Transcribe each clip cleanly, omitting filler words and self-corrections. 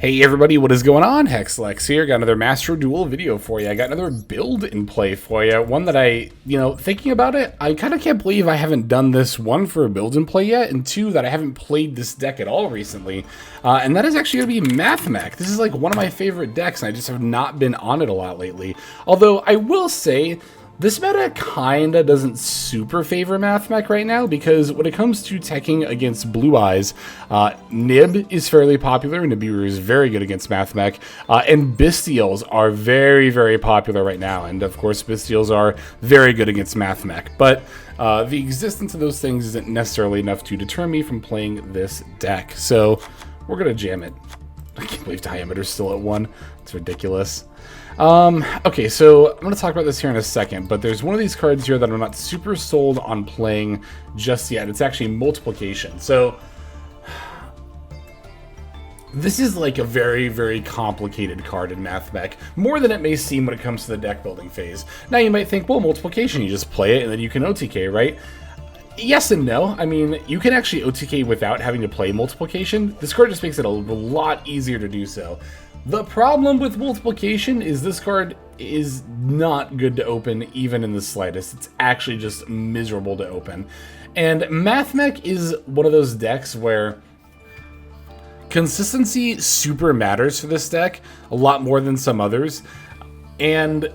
Hey everybody, what is going on? Hexlex here. Got another Master Duel video for you. I got another build in play for you. One that thinking about it, I kind of can't believe I haven't done this, one, for a build in play yet, and two, that I haven't played this deck at all recently. And that is actually going to be Mathmech. This is like one of my favorite decks, and I just have not been on it a lot lately. Although, I will say, this meta kinda doesn't super favor Mathmech right now, because when it comes to teching against Blue Eyes, Nib is fairly popular, Nibiru is very good against Mathmech, and Bystials are very, very popular right now, and of course Bystials are very good against Mathmech, but the existence of those things isn't necessarily enough to deter me from playing this deck, so we're gonna jam it. I can't believe Diameter's still at 1, it's ridiculous. Okay, so I'm going to talk about this here in a second, but there's one of these cards here that I'm not super sold on playing just yet. It's actually Multiplication. So this is like a very, very complicated card in Mathmech, more than it may seem when it comes to the deck building phase. Now you might think, well, Multiplication, you just play it and then you can OTK, right? Yes and no. I mean, you can actually OTK without having to play Multiplication. This card just makes it a lot easier to do so. The problem with Multiplication is this card is not good to open even in the slightest. It's actually just miserable to open. And Mathmech is one of those decks where consistency super matters for this deck, a lot more than some others. And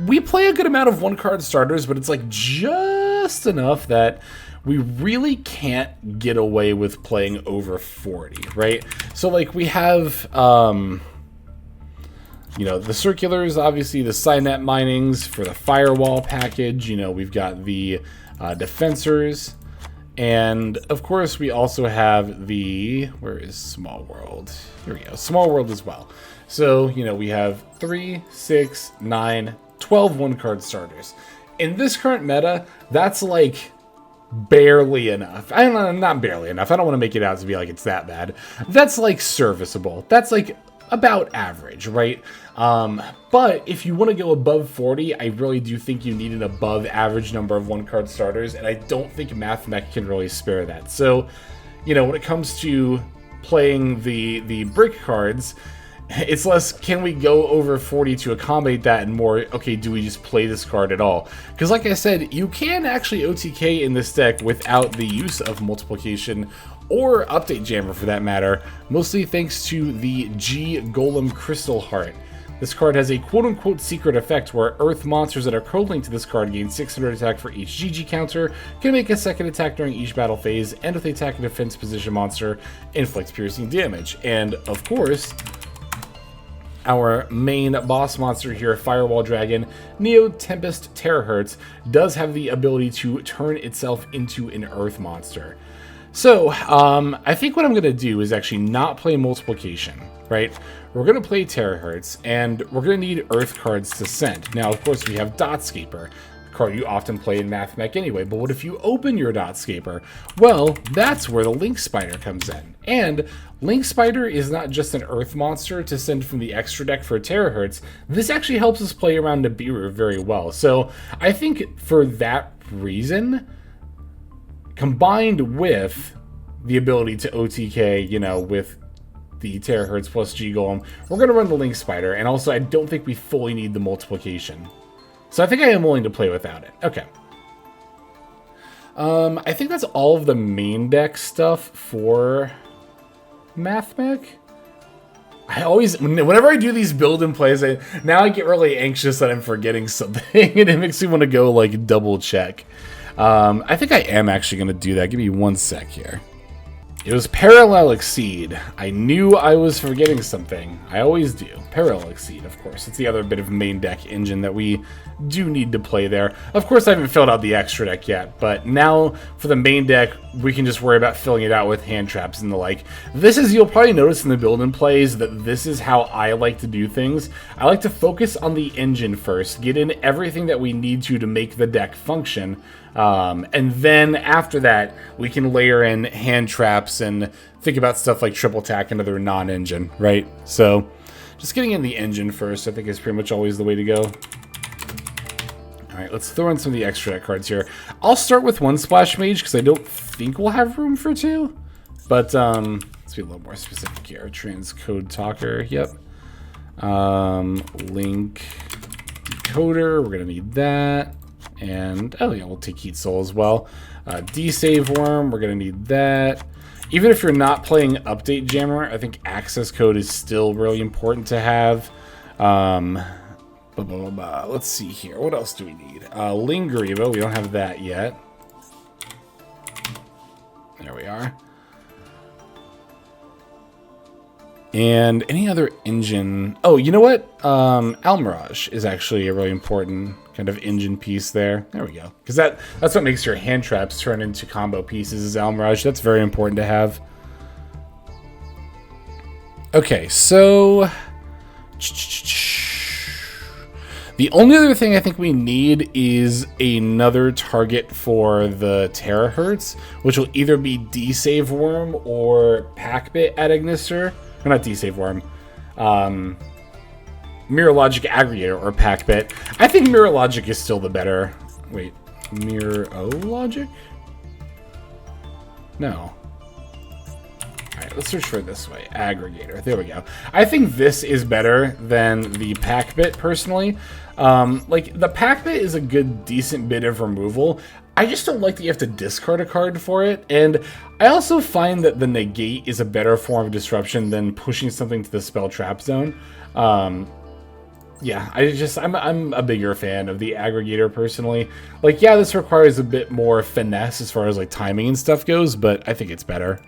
we play a good amount of one-card starters, but it's like just enough that we really can't get away with playing over 40, right? So like we have, the circulars, obviously the Signet minings for the firewall package, we've got the defensors, and of course we also have the, where is Small World? Here we go, Small World as well. So, we have 3, 6, 9, 12 one-card starters. In this current meta, that's like barely enough. I don't know, not barely enough. I don't want to make it out to be like it's that bad. That's like serviceable. That's like about average, right? But if you want to go above 40, I really do think you need an above average number of one-card starters, and I don't think Mathmech can really spare that. So, when it comes to playing the brick cards, it's less, can we go over 40 to accommodate that, and more, okay, do we just play this card at all? Because like I said, you can actually OTK in this deck without the use of Multiplication, or Update Jammer for that matter, mostly thanks to the G Golem Crystal Heart. This card has a quote-unquote secret effect where Earth monsters that are code-linked to this card gain 600 attack for each GG counter, can make a second attack during each battle phase, and with the attack and defense position monster, inflict piercing damage. And of course, our main boss monster here, Firewall Dragon, Neo Tempest Terahertz, does have the ability to turn itself into an Earth monster. So, I think what I'm going to do is actually not play Multiplication, right? We're going to play Terahertz, and we're going to need Earth cards to send. Now, of course, we have Dotscaper, card you often play in Mathmech anyway, but what if you open your Dotscaper? Well, that's where the Link Spider comes in. And Link Spider is not just an Earth monster to send from the extra deck for Terahertz. This actually helps us play around Nibiru very well. So I think for that reason, combined with the ability to OTK, with the Terahertz plus G Golem, we're going to run the Link Spider, and also I don't think we fully need the Multiplication. So I think I am willing to play without it. Okay. I think that's all of the main deck stuff for Mathmech. Whenever I do these build and plays, now I get really anxious that I'm forgetting something, and it makes me want to go like double check. I think I am actually going to do that. Give me one sec here. It was Parallel Exceed. I knew I was forgetting something. I always do. Parallel Exceed, of course. It's the other bit of main deck engine that we do need to play there. Of course, I haven't filled out the extra deck yet, but now for the main deck, we can just worry about filling it out with hand traps and the like. This is, you'll probably notice in the build and plays that this is how I like to do things. I like to focus on the engine first, get in everything that we need to make the deck function, and then after that, we can layer in hand traps and think about stuff like triple attack and other non-engine, right? So just getting in the engine first, I think, is pretty much always the way to go. All right, let's throw in some of the extra deck cards here. I'll start with one Splash Mage because I don't think we'll have room for two. But so Let's be a little more specific here. Transcode talker. Yep. Link encoder. We're gonna need that. And oh yeah, we'll take Heat Soul as well. D-Save Worm. We're gonna need that. Even if you're not playing Update Jammer, I think access code is still really important to have. Let's see here. What else do we need? Lingeriva. We don't have that yet. There we are. And any other engine? Oh, you know what? Almirage is actually a really important kind of engine piece there. There we go. Because that's what makes your hand traps turn into combo pieces is Almirage. That's very important to have. Okay, so the only other thing I think we need is another target for the terahertz, which will either be D-Save Worm or Packbit at Ignister. Or not D-Save Worm. Mirror Logic Aggregator or Packbit. I think Mirror Logic is still the better. Wait, Mirror Logic? No. Alright, let's search for it this way. Aggregator. There we go. I think this is better than the Packbit, personally. Like, the Packbit is a good, decent bit of removal. I just don't like that you have to discard a card for it, and I also find that the negate is a better form of disruption than pushing something to the spell trap zone. Yeah, I'm a bigger fan of the aggregator personally. Like, yeah, this requires a bit more finesse as far as like timing and stuff goes, but I think it's better.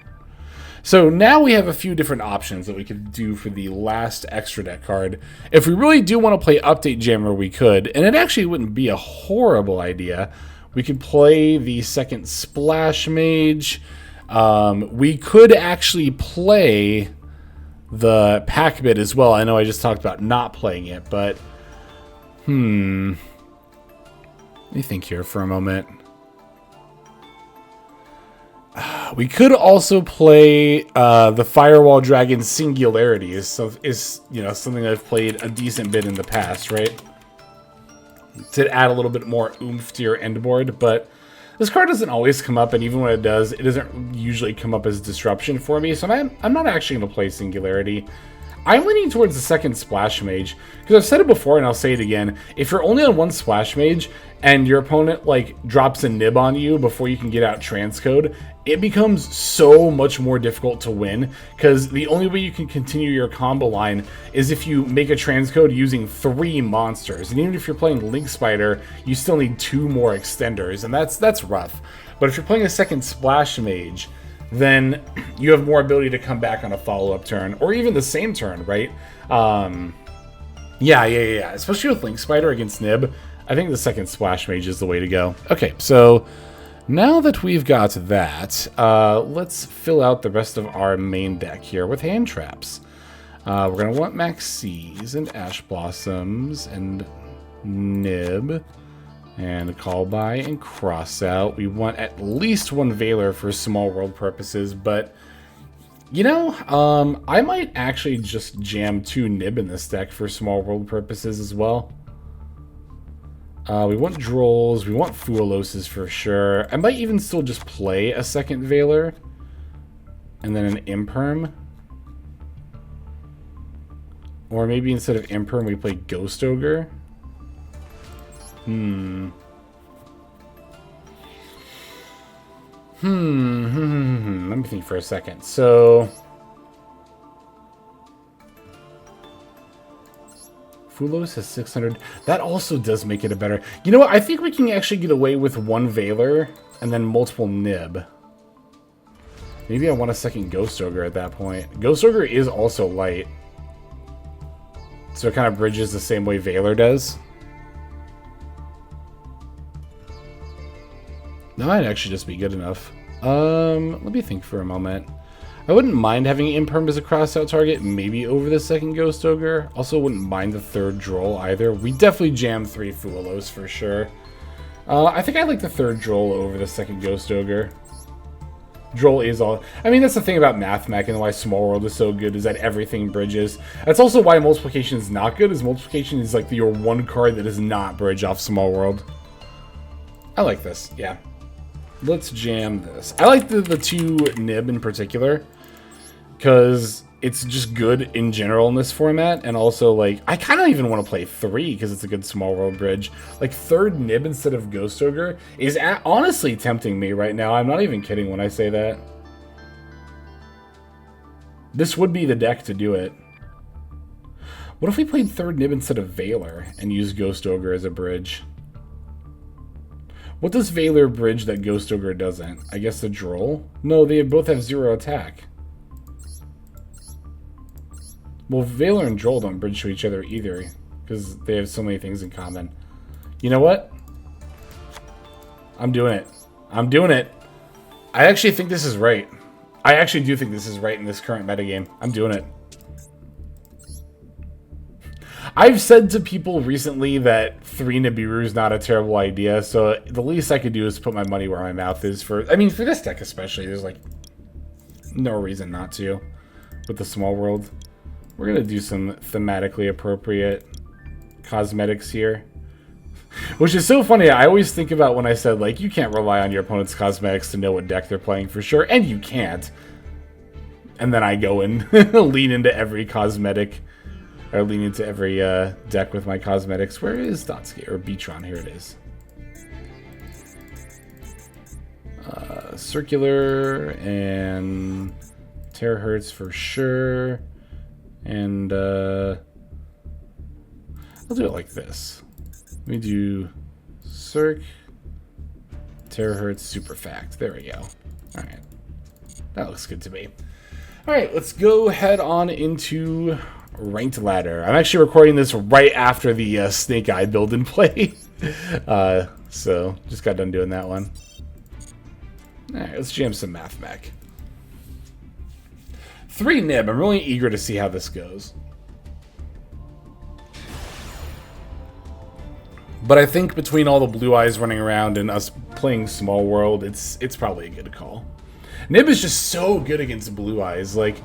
So now we have a few different options that we could do for the last extra deck card. If we really do want to play Update Jammer, we could, and it actually wouldn't be a horrible idea. We could play the second Splash Mage. We could actually play the Packbit as well. I know I just talked about not playing it, but let me think here for a moment. We could also play the Firewall Dragon Singularity is something I've played a decent bit in the past, right? To add a little bit more oomph to your end board, but this card doesn't always come up, and even when it does, it doesn't usually come up as disruption for me, so I'm not actually going to play Singularity. I'm leaning towards the second Splash Mage, because I've said it before and I'll say it again. If you're only on one Splash Mage, and your opponent like drops a nib on you before you can get out transcode, it becomes so much more difficult to win, because the only way you can continue your combo line is if you make a transcode using 3 monsters, and even if you're playing Link Spider, you still need 2 more extenders, and that's rough. But if you're playing a second Splash Mage, then you have more ability to come back on a follow-up turn, or even the same turn, right? Yeah. Especially with Link Spider against Nib, I think the second Splash Mage is the way to go. Okay, so now that we've got that, let's fill out the rest of our main deck here with hand traps. We're going to want Maxis and Ash Blossoms and Nib and Call By and Cross Out. We want at least 1 Veiler for Small World purposes, but you know, I might actually just jam 2 Nib in this deck for Small World purposes as well. We want Drolls, we want Fualoses for sure. I might even still just play a second Veiler and then an Imperm. Or maybe instead of Imperm, we play Ghost Ogre. Let me think for a second. So Fulos has 600. That also does make it a better. You know what? I think we can actually get away with 1 Veiler and then multiple Nib. Maybe I want a second Ghost Ogre at that point. Ghost Ogre is also light, so it kind of bridges the same way Veiler does. That might actually just be good enough. Let me think for a moment. I wouldn't mind having Imperm as a cross-out target, maybe over the second Ghost Ogre. Also wouldn't mind the third Droll either. We definitely jam 3 Fualos for sure. I think I like the third Droll over the second Ghost Ogre. Droll is all... I mean, that's the thing about Mathmech and why Small World is so good, is that everything bridges. That's also why Multiplication is not good, is Multiplication is like your 1 card that does not bridge off Small World. I like this, yeah. Let's jam this. I like the 2 Nib in particular. because it's just good in general in this format, and also, like, I kind of even want to play 3 because it's a good small world bridge. Like, 3rd Nib instead of Ghost Ogre is honestly tempting me right now. I'm not even kidding when I say that. This would be the deck to do it. What if we played 3rd Nib instead of Valor and used Ghost Ogre as a bridge? What does Valor bridge that Ghost Ogre doesn't? I guess the Droll? No, they both have 0 attack. Well, Valor and Droll don't bridge to each other either, because they have so many things in common. You know what? I'm doing it. I'm doing it. I actually think this is right. I actually do think this is right in this current metagame. I'm doing it. I've said to people recently that 3 Nibiru is not a terrible idea, so the least I could do is put my money where my mouth is for... I mean, for this deck especially, there's, like, no reason not to with the small world. We're going to do some thematically appropriate cosmetics here. Which is so funny. I always think about when I said, like, you can't rely on your opponent's cosmetics to know what deck they're playing for sure, and you can't. And then I go and lean into every cosmetic... Or lean into every deck with my cosmetics. Where is Dotsuki? Or Beatron? Here it is. Circular and terahertz for sure. And I'll do it like this. Let me do Circ, terahertz, super fact. There we go. Alright. That looks good to me. Alright, let's go head on into... Ranked ladder. I'm actually recording this right after the Snake Eye build and play. So, just got done doing that one. Alright, let's jam some Mathmech. 3 Nib. I'm really eager to see how this goes. But I think between all the blue eyes running around and us playing small world, it's probably a good call. Nib is just so good against blue eyes. Like,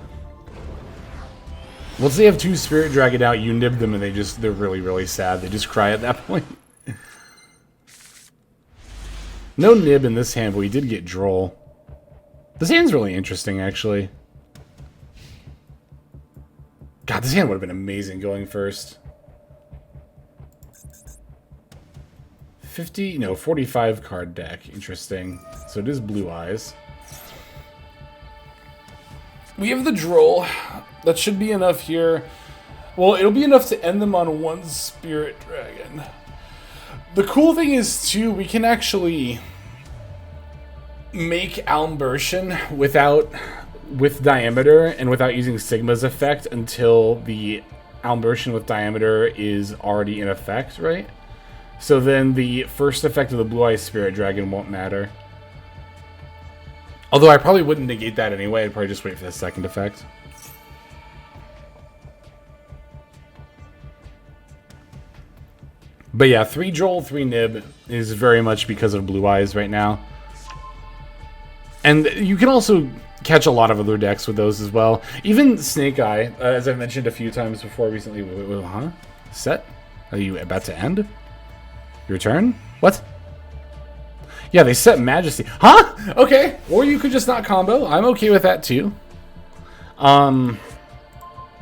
once they have 2 Spirit Dragon out, you nib them and they're really, really sad. They just cry at that point. No nib in this hand, but we did get Droll. This hand's really interesting, actually. God, this hand would have been amazing going first. 45 card deck. Interesting. So it is blue eyes. We have the Droll. That should be enough here. Well, it'll be enough to end them on 1 Spirit Dragon. The cool thing is, too, we can actually make Almbertian with Diameter and without using Sigma's effect until the Almbertian with Diameter is already in effect, right? So then the first effect of the Blue Eyes Spirit Dragon won't matter. Although I probably wouldn't negate that anyway. I'd probably just wait for the second effect. But yeah, 3 Droll, 3 Nib is very much because of Blue Eyes right now. And you can also catch a lot of other decks with those as well. Even Snake Eye, as I've mentioned a few times before recently. Huh? Set? Are you about to end? Your turn? What? Yeah, they set Majesty. Huh? Okay. Or you could just not combo. I'm okay with that too. Oh,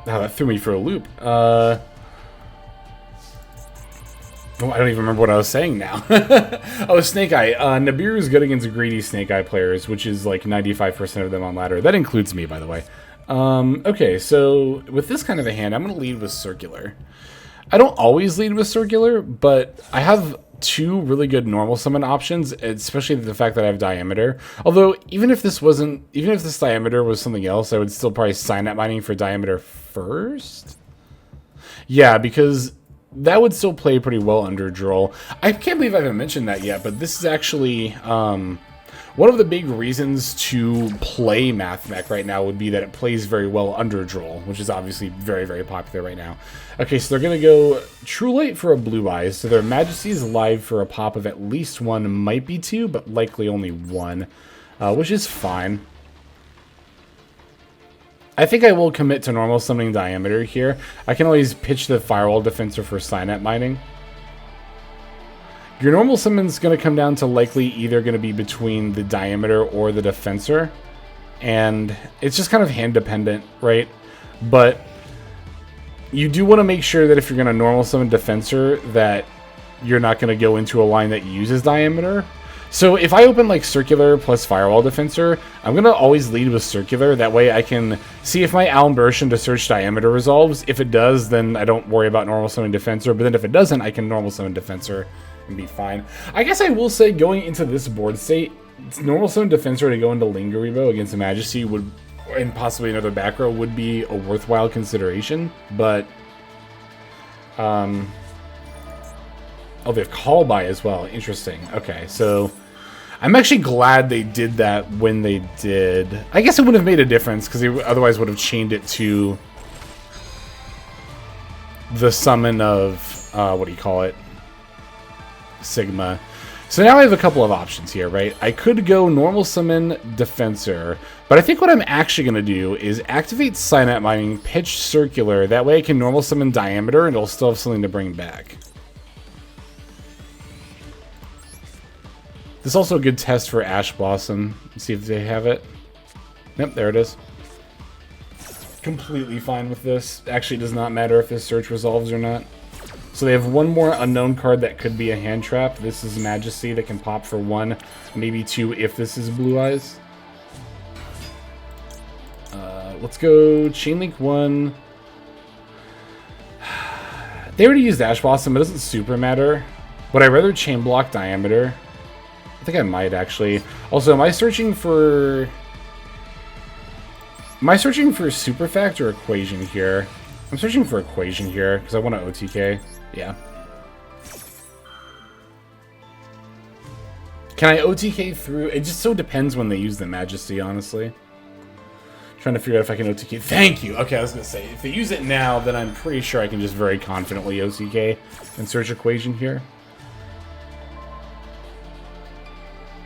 that threw me for a loop. Oh, I don't even remember what I was saying now. Oh, Snake Eye. Nibiru is good against greedy Snake Eye players, which is like 95% of them on ladder. That includes me, by the way. Okay, so with this kind of a hand, I'm going to lead with Circular. I don't always lead with Circular, but I have 2 really good normal summon options, especially the fact that I have Diameter. Although, even if this Diameter was something else, I would still probably Synapse Mining for Diameter first. Yeah, because that would still play pretty well under Droll. I can't believe I haven't mentioned that yet, but this is actually one of the big reasons to play Mathmech right now would be that it plays very well under Droll, which is obviously very, very popular right now. Okay, so they're going to go True Light for a Blue Eyes, so their Majesty is live for a pop of at least 1, might be 2, but likely only 1, which is fine. I think I will commit to normal summoning Diameter here. I can always pitch the Firewall Defensor for Synapse Mining. Your normal summon's going to come down to likely either going to be between the Diameter or the Defensor. and it's just kind of hand dependent, right? But you do want to make sure that if you're going to normal summon Defensor, that you're not going to go into a line that uses Diameter. So if I open like Circular plus Firewall Defensor, I'm going to always lead with Circular. That way I can see if my Alimbertion to search Diameter resolves. If it does, then I don't worry about normal summoning Defensor. But then if it doesn't, I can normal summon Defensor and be fine. I guess I will say going into this board state, normal summon Defensor to go into Linger Revo against the Majesty would, and possibly another back row, would be a worthwhile consideration. But, oh, they have Call By as well. Interesting. Okay, so I'm actually glad they did that when they did. I guess it would have made a difference because they otherwise would have chained it to the summon of, what do you call it? Sigma. So now I have a couple of options here, right? I could go normal summon Defensor, but I think what I'm actually going to do is activate Synapse Mining, pitch Circular. That way I can normal summon Diameter and it'll still have something to bring back. This is also a good test for Ash Blossom. Let's see if they have it. Yep, there it is. Completely fine with this. Actually, it does not matter if this search resolves or not. So they have one more unknown card that could be a hand trap. This is Majesty that can pop for 1, maybe 2 if this is Blue Eyes. Let's go Chainlink 1. They already used Ash Blossom, it doesn't super matter. Would I rather Chain Block Diameter? I think I might actually. Also, am I searching for Super Fact or Equation here? I'm searching for Equation here because I want to OTK. Yeah. Can I OTK through? It just so depends when they use the Majesty, honestly. Trying to figure out if I can OTK. Thank you! Okay, I was going to say, if they use it now, then I'm pretty sure I can just very confidently OTK and search Equation here.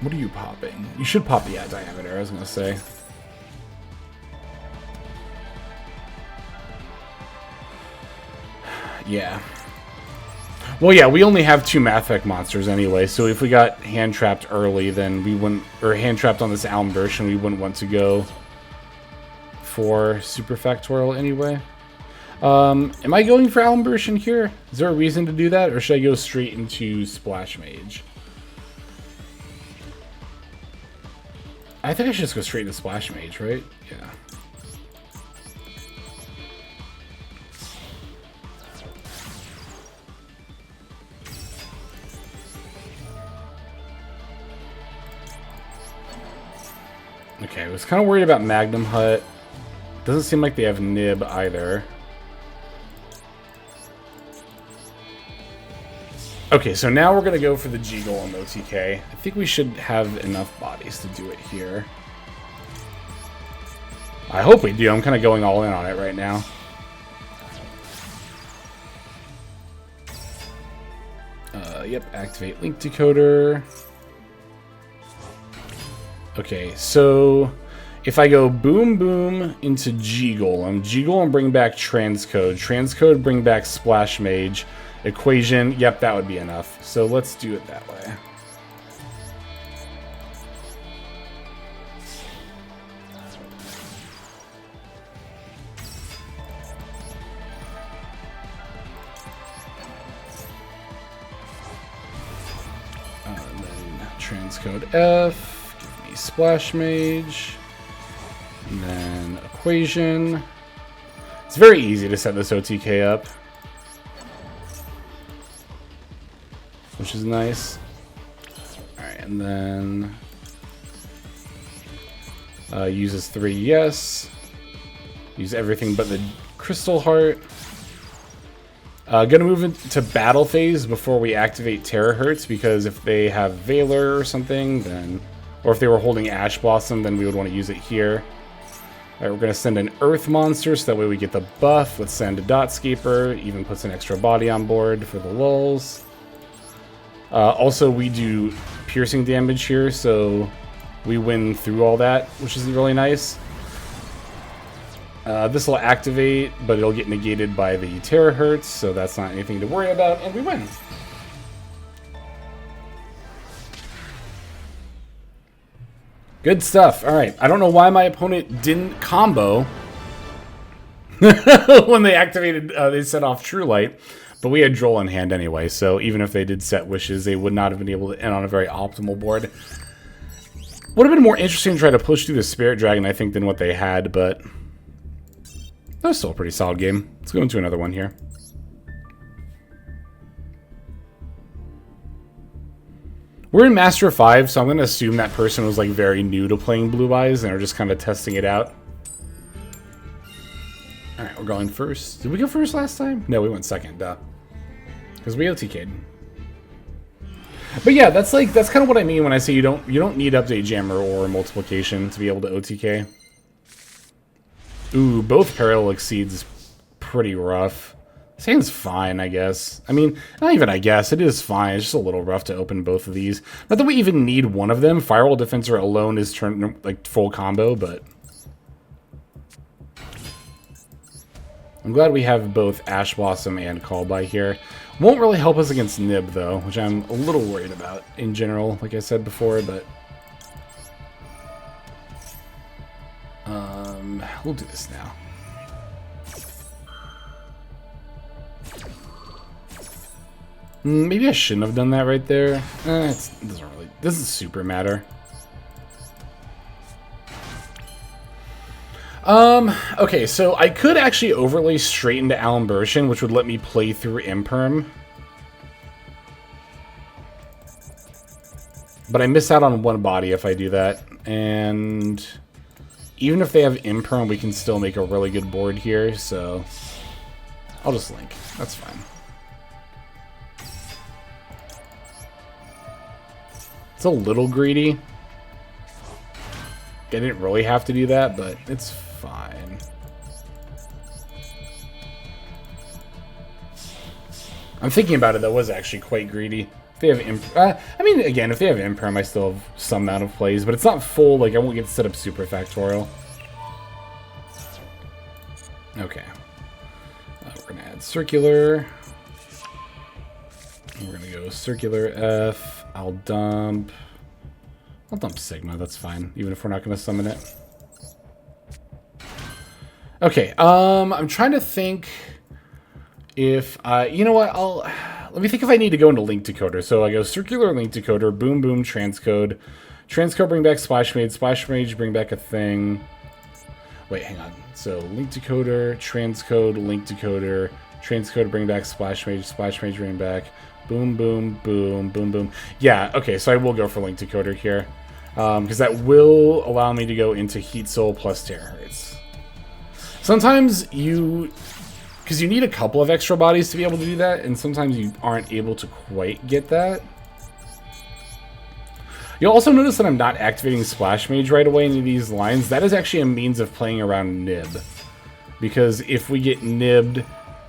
What are you popping? You should pop the Diameter, I was going to say. Yeah. Well, yeah, we only have 2 Mathmech monsters anyway, so if we got hand-trapped early, then we wouldn't... Or hand-trapped on this Alimbertion, we wouldn't want to go for Super Factorial anyway. Am I going for Alimbertion here? Is there a reason to do that, or should I go straight into Splash Mage? I think I should just go straight to Splash Mage, right? Yeah. Okay, I was kind of worried about Magnum Hut. Doesn't seem like they have Nib either. Okay, so now we're going to go for the G-Golem OTK. I think we should have enough bodies to do it here. I hope we do. I'm kind of going all in on it right now. Yep, activate Link Decoder. Okay, so if I go Boom Boom into G-Golem, G-Golem bring back Transcode, Transcode bring back Splash Mage, Equation, yep, that would be enough. So let's do it that way. And then Transcode F, give me Splash Mage, and then Equation. It's very easy to set this OTK up, which is nice. Alright, and then uses 3 yes. Use everything but the Crystal Heart. Gonna move into battle phase before we activate Terahertz, because if they have Valor or something, then, or if they were holding Ash Blossom, then we would want to use it here. Alright, we're gonna send an Earth monster so that way we get the buff. Let's send a Dotscaper, even puts an extra body on board for the lulls. Also, we do piercing damage here, so we win through all that, which is really nice. This will activate, but it'll get negated by the Terahertz, so that's not anything to worry about, and we win. Good stuff. All right. I don't know why my opponent didn't combo when they activated, they set off True Light, but we had Droll in hand anyway, so even if they did set Wishes, they would not have been able to end on a very optimal board. Would have been more interesting to try to push through the Spirit Dragon, I think, than what they had, but that was still a pretty solid game. Let's go into another one here. We're in Master of 5, so I'm going to assume that person was like very new to playing Blue Eyes and are just kind of testing it out. Alright, we're going first. Did we go first last time? No, we went second, duh. Because we OTK'd. But yeah, that's kind of what I mean when I say you don't need Update Jammer or Multiplication to be able to OTK. Ooh, both Parallel Exceeds is pretty rough. This hand's fine, I guess. I mean, not even I guess. It is fine. It's just a little rough to open both of these. Not that we even need one of them. Firewall Defensor alone is like full combo, but I'm glad we have both Ash Blossom and Call By here. Won't really help us against Nib, though, which I'm a little worried about in general, like I said before, but we'll do this now. Maybe I shouldn't have done that right there. It doesn't super matter. Okay, so I could actually overlay straight into Alimbertion, which would let me play through Imperm. But I miss out on one body if I do that. And even if they have Imperm, we can still make a really good board here, so I'll just link. That's fine. It's a little greedy. I didn't really have to do that, but it's fine. I'm thinking about it, that was actually quite greedy. If they have I mean, again, if they have Imperm, I still have some amount of plays, but it's not full, like I won't get to set up Super Factorial. Okay. We're gonna add Circular. We're gonna go Circular F. I'll dump Sigma, that's fine, even if we're not going to summon it. Okay, I'm trying to think if, you know what, let me think if I need to go into Link Decoder. So I go Circular Link Decoder, Boom Boom Transcode. Transcode bring back Splash Mage bring back a thing. Wait, hang on. So Link Decoder, Transcode, Link Decoder, Transcode bring back Splash Mage bring back Boom, boom, boom, boom, boom. Yeah, okay, so I will go for Link Decoder here. Because that will allow me to go into Heat Soul plus Terahertz. Sometimes because you need a couple of extra bodies to be able to do that, and sometimes you aren't able to quite get that. You'll also notice that I'm not activating Splash Mage right away in any of these lines. That is actually a means of playing around Nib. Because if we get nibbed,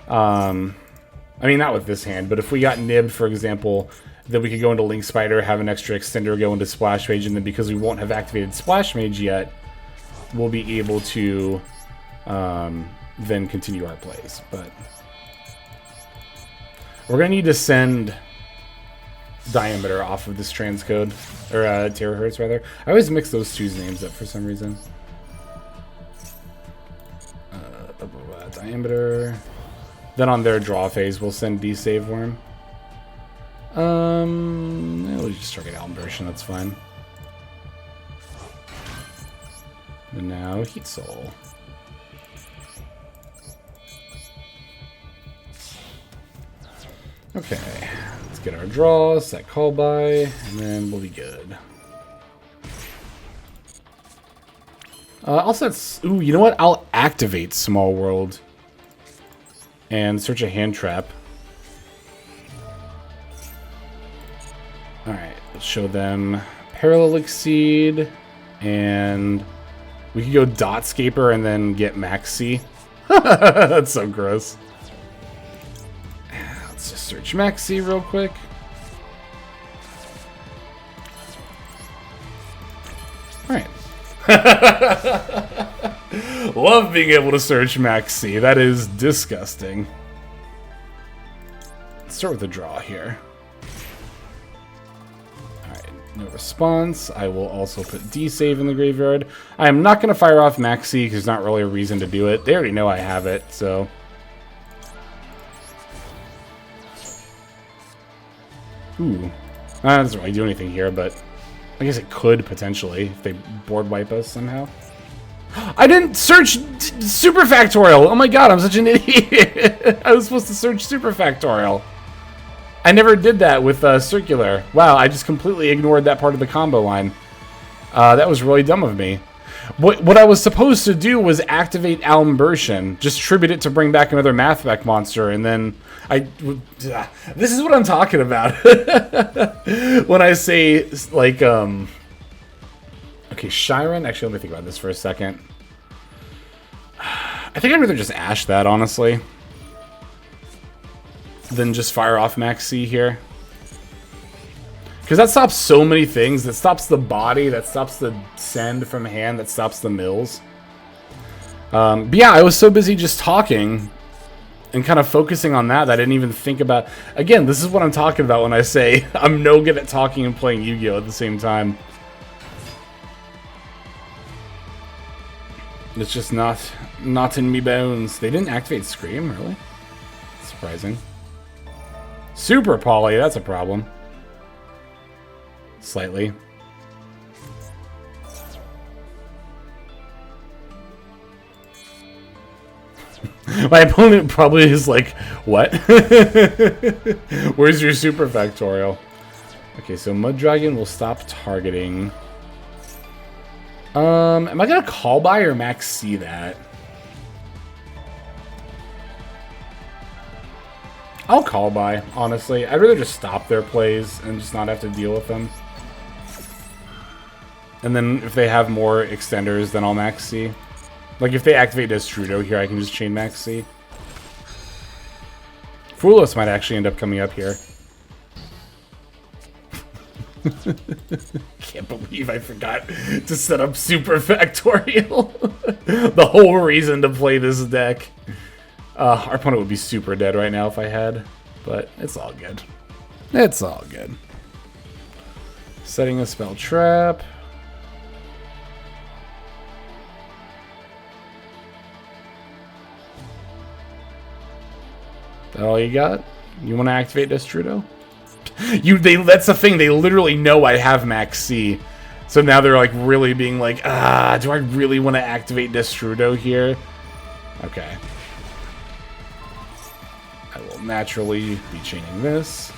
I mean, not with this hand, but if we got nibbed, for example, then we could go into Link Spider, have an extra extender, go into Splash Mage, and then because we won't have activated Splash Mage yet, we'll be able to then continue our plays. But we're going to need to send Diameter off of this transcode, or Terahertz, rather. I always mix those two's names up for some reason. Diameter. Then on their draw phase, we'll send D-Save Worm. We'll just target Alimbertion, that's fine. And now Heat Soul. Okay, let's get our draw, set Call By, and then we'll be good. I'll set... Ooh, you know what? I'll activate Small World and search a hand trap. Alright, let's show them Parallel Exceed, and we could go Dotscaper and then get Maxi. That's so gross. Let's just search Maxi real quick. Alright. Love being able to search Maxi. That is disgusting. Let's start with a draw here. Alright. No response. I will also put D-save in the graveyard. I am not going to fire off Max C because there's not really a reason to do it. They already know I have it, so... Ooh. That doesn't really do anything here, but I guess it could potentially if they board wipe us somehow. I didn't search super factorial. Oh my god, I'm such an idiot. I was supposed to search super factorial. I never did that with circular. Wow, I just completely ignored that part of the combo line. That was really dumb of me. What I was supposed to do was activate Alimbertion, just tribute it to bring back another Mathmech monster, and then this is what I'm talking about. When I say, like, okay, Shiren, actually, let me think about this for a second. I think I'd rather just Ash that, honestly, than just fire off Max C here. Because that stops so many things. That stops the body, that stops the send from hand, that stops the mills. But yeah, I was so busy just talking and kind of focusing on that, I didn't even think about... Again, this is what I'm talking about when I say I'm no good at talking and playing Yu-Gi-Oh! At the same time. It's just not in me bones. They didn't activate Scream, really? Surprising. Super Poly, that's a problem. Slightly. My opponent probably is like, what? Where's your super factorial? Okay, so Mud Dragon will stop targeting. Am I gonna call by or Max C that? I'll call by, honestly. I'd rather just stop their plays and just not have to deal with them. And then if they have more extenders, then I'll Max C. Like if they activate Destrudo here, I can just chain Max C. Fulos might actually end up coming up here. Can't believe I forgot to set up Super Factorial. The whole reason to play this deck. Our opponent would be super dead right now if I had, but it's all good. It's all good. Setting a spell trap. That all you got? You want to activate Destrudo? That's the thing. They literally know I have Max C. So now they're like really being like, do I really want to activate Destrudo here? Okay. I will naturally be chaining this.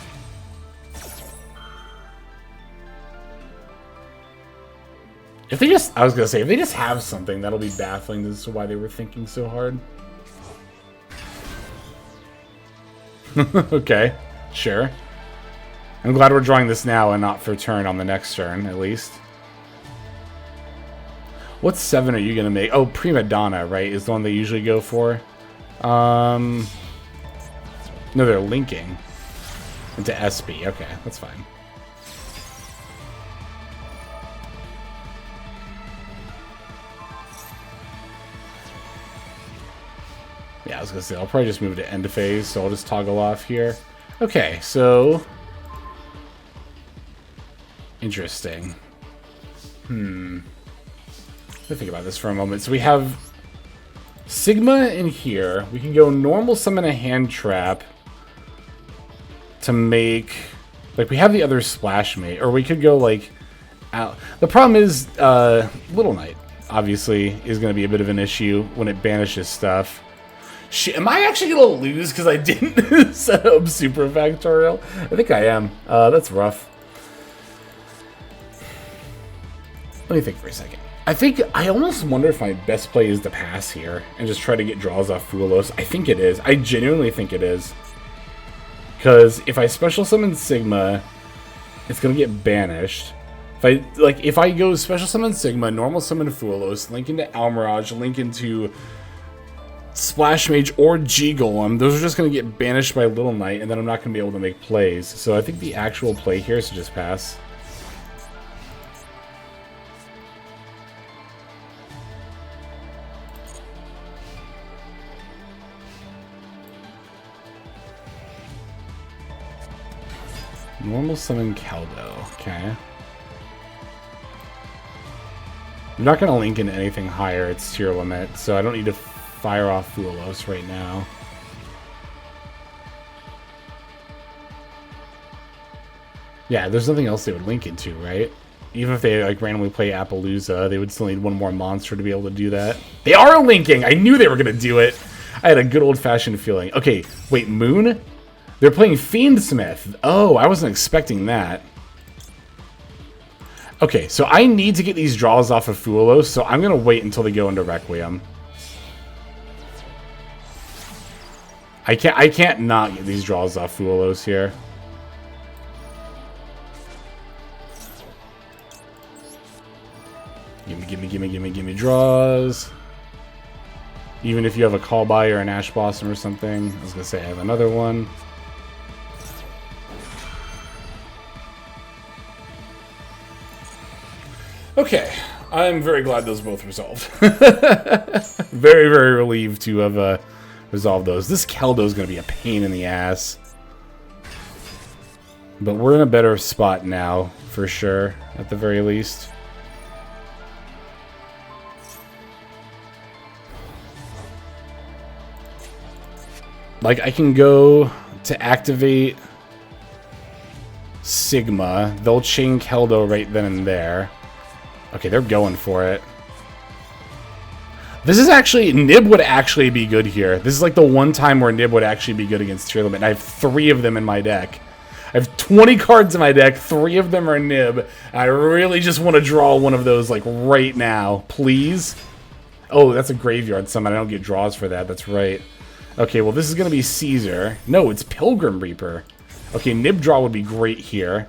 If they just, I was gonna say, if they just have something, that'll be baffling as to why they were thinking so hard. Okay, sure. I'm glad we're drawing this now and not for turn on the next turn, at least. What 7 are you going to make? Oh, Prima Donna, right, is the one they usually go for. No, they're linking into SB. Okay, that's fine. Yeah, I was going to say, I'll probably just move to end phase, so I'll just toggle off here. Okay, so... Interesting. Let me think about this for a moment. So we have Sigma in here. We can go normal summon a hand trap to make... Like, we have the other Splash Mate, or we could go, like... out. The problem is, Little Knight, obviously, is going to be a bit of an issue when it banishes stuff. Shit, am I actually going to lose because I didn't set up Super Factorial? I think I am. That's rough. Let me think for a second. I almost wonder if my best play is to pass here and just try to get draws off Fulos. I think it is. I genuinely think it is. Because if I special summon Sigma, it's going to get banished. If I go special summon Sigma, normal summon Fulos, link into Almirage, link into Splash Mage or G-Golem, those are just going to get banished by Little Knight, and then I'm not going to be able to make plays. So I think the actual play here is to just pass. Normal summon Caldo, okay. I'm not going to link into anything higher. It's tier limit, so I don't need to fire off Fuelos right now. Yeah, there's nothing else they would link into, right? Even if they like randomly play Appaloosa, they would still need one more monster to be able to do that. They are linking! I knew they were going to do it! I had a good old-fashioned feeling. Okay, wait, Moon? They're playing Fiendsmith. Oh, I wasn't expecting that. Okay, so I need to get these draws off of Fuelos, so I'm going to wait until they go into Requiem. I can't not get these draws off Fuelos here. Gimme draws. Even if you have a Call By or an Ash Blossom or something. I was going to say I have another one. Okay, I'm very glad those both resolved. Very, very relieved to have resolved those. This Keldo's going to be a pain in the ass. But we're in a better spot now, for sure, at the very least. Like, I can go to activate Sigma. They'll chain Keldo right then and there. Okay, they're going for it. This is actually... Nib would actually be good here. This is like the one time where Nib would actually be good against tier limit. I have 3 of them in my deck. I have 20 cards in my deck. 3 of them are Nib. I really just want to draw one of those like right now. Please? Oh, that's a graveyard summon. I don't get draws for that. That's right. Okay, well, this is going to be Caesar. No, it's Pilgrim Reaper. Okay, Nib draw would be great here.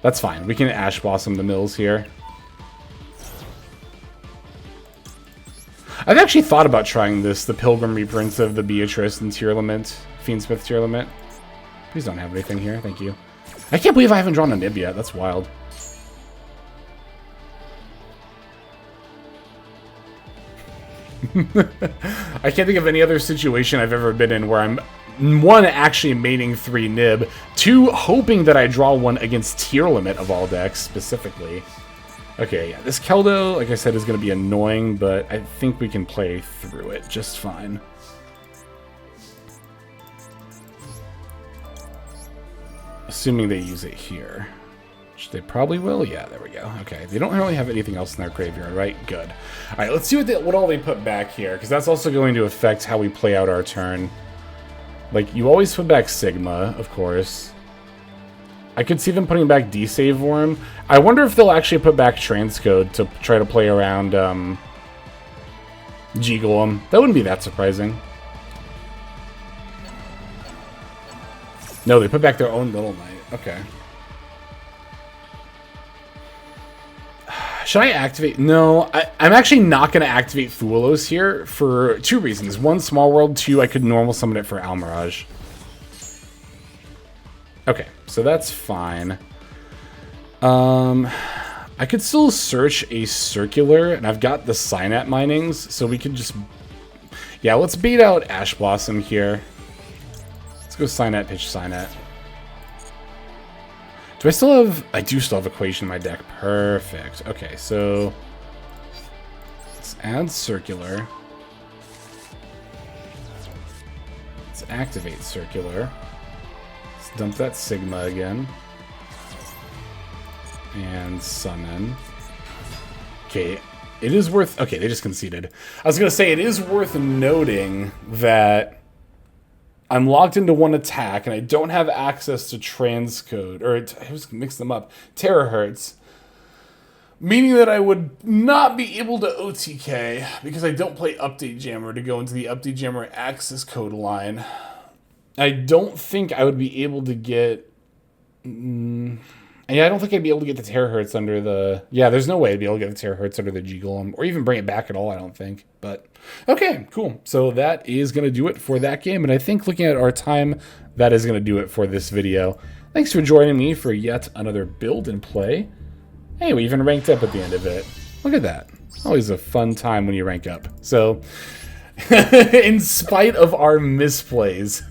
That's fine. We can Ash Blossom the mills here. I've actually thought about trying this, the Pilgrim Reaper instead of the Beatrice and tier limit. Fiendsmith tier limit. Please don't have anything here. Thank you. I can't believe I haven't drawn a Nib yet. That's wild. I can't think of any other situation I've ever been in where I'm, 1, actually maining 3 Nib, 2, hoping that I draw one against tier limit of all decks, specifically. Okay, yeah, this Keldo, like I said, is going to be annoying, but I think we can play through it just fine. Assuming they use it here. Which they probably will. Yeah, there we go. Okay, they don't really have anything else in their graveyard, right? Good. All right, let's see what all they put back here, because that's also going to affect how we play out our turn. Like, you always put back Sigma, of course. I could see them putting back D-Save Worm. I wonder if they'll actually put back Transcode to try to play around G-Golem. That wouldn't be that surprising. No, they put back their own Little Knight. Okay. Should I activate? No, I'm actually not going to activate Fuelos here for 2 reasons. 1, Small World. 2, I could normal summon it for Almirage. Okay, so that's fine. I could still search a circular, and I've got the Synapse Minings, so we could just... Yeah, let's bait out Ash Blossom here. Let's go Synapse, pitch Synapse. Do I still have... I do still have Equation in my deck. Perfect. Okay, so... Let's add circular. Let's activate circular. Dump that Sigma again. And summon. Okay, it is worth... Okay, they just conceded. I was going to say, it is worth noting that I'm locked into 1 attack, and I don't have access to Transcode, or I was mix them up, Terahertz. Meaning that I would not be able to OTK, because I don't play Update Jammer to go into the Update Jammer access code line. I don't think I would be able to get... Yeah, I don't think I'd be able to get the Terahertz under the... Yeah, there's no way I'd be able to get the Terahertz under the G-Golem, or even bring it back at all, I don't think. But, okay, cool. So that is going to do it for that game, and I think looking at our time, that is going to do it for this video. Thanks for joining me for yet another build and play. Hey, we even ranked up at the end of it. Look at that. Always a fun time when you rank up. So... in spite of our misplays,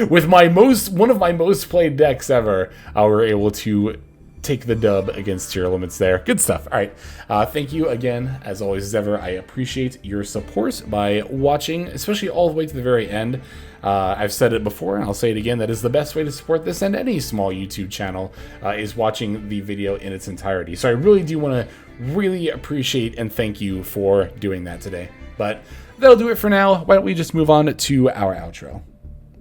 with one of my most played decks ever, we were able to take the dub against tier limits there. Good stuff. All right. Thank you again, as always as ever. I appreciate your support by watching, especially all the way to the very end. I've said it before, and I'll say it again, that is the best way to support this and any small YouTube channel, is watching the video in its entirety. So I really do want to really appreciate and thank you for doing that today. But that'll do it for now. Why don't we just move on to our outro?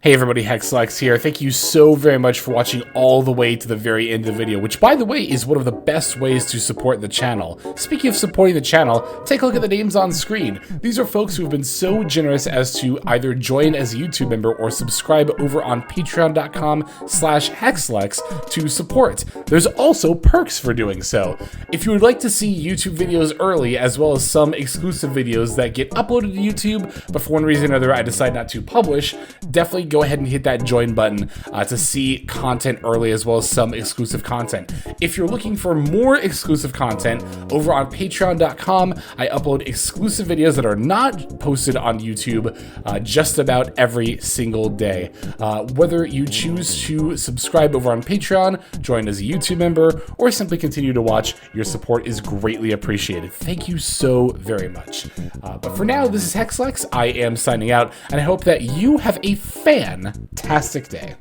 Hey everybody, Hexlex here. Thank you so very much for watching all the way to the very end of the video, which by the way is one of the best ways to support the channel. Speaking of supporting the channel, take a look at the names on screen. These are folks who have been so generous as to either join as a YouTube member or subscribe over on patreon.com/Hexlex to support. There's also perks for doing so. If you would like to see YouTube videos early, as well as some exclusive videos that get uploaded to YouTube, but for one reason or another I decide not to publish, definitely go ahead and hit that join button to see content early, as well as some exclusive content. If you're looking for more exclusive content, over on patreon.com, I upload exclusive videos that are not posted on YouTube just about every single day. Whether you choose to subscribe over on Patreon, join as a YouTube member, or simply continue to watch, your support is greatly appreciated. Thank you so very much. But for now, this is Hexlex. I am signing out, and I hope that you have a fantastic day.